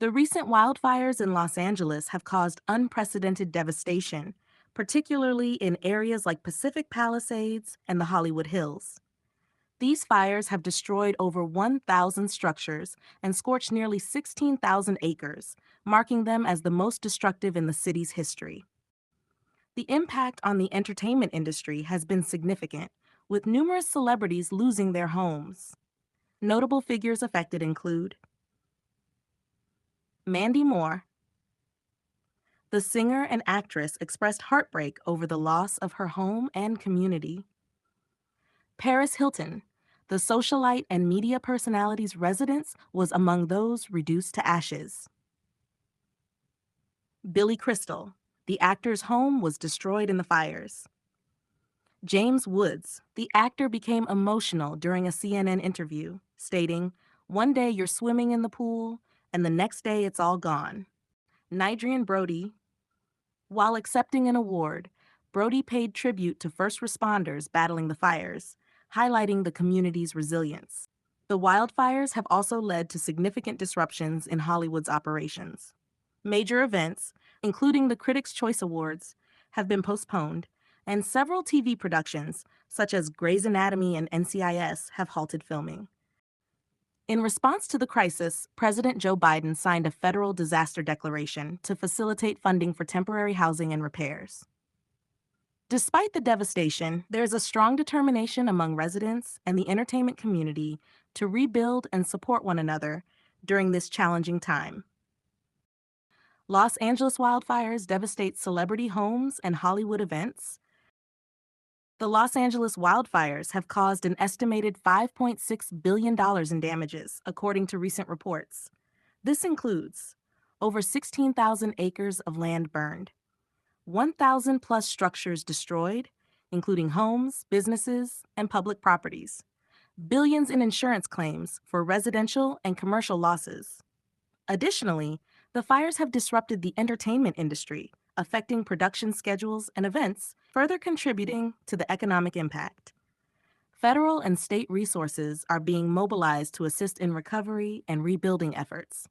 The recent wildfires in Los Angeles have caused unprecedented devastation, particularly in areas like Pacific Palisades and the Hollywood Hills. These fires have destroyed over 1,000 structures and scorched nearly 16,000 acres, marking them as the most destructive in the city's history. The impact on the entertainment industry has been significant, with numerous celebrities losing their homes. Notable figures affected include Mandy Moore. The singer and actress expressed heartbreak over the loss of her home and community. Paris Hilton, the socialite and media personality's residence, was among those reduced to ashes. Billy Crystal, the actor's home was destroyed in the fires. James Woods, the actor, became emotional during a CNN interview, stating, "One day you're swimming in the pool, and the next day it's all gone." Nigerian Brody, while accepting an award, Brody paid tribute to first responders battling the fires, highlighting the community's resilience. The wildfires have also led to significant disruptions in Hollywood's operations. Major events, including the Critics' Choice Awards, have been postponed, and several TV productions, such as Grey's Anatomy and NCIS, have halted filming. In response to the crisis, President Joe Biden signed a federal disaster declaration to facilitate funding for temporary housing and repairs. Despite the devastation, there is a strong determination among residents and the entertainment community to rebuild and support one another during this challenging time. Los Angeles wildfires devastate celebrity homes and Hollywood events. The Los Angeles wildfires have caused an estimated $5.6 billion in damages, according to recent reports. This includes over 16,000 acres of land burned, 1,000 plus structures destroyed, including homes, businesses, and public properties, billions in insurance claims for residential and commercial losses. Additionally, the fires have disrupted the entertainment industry, affecting production schedules and events, further contributing to the economic impact. Federal and state resources are being mobilized to assist in recovery and rebuilding efforts.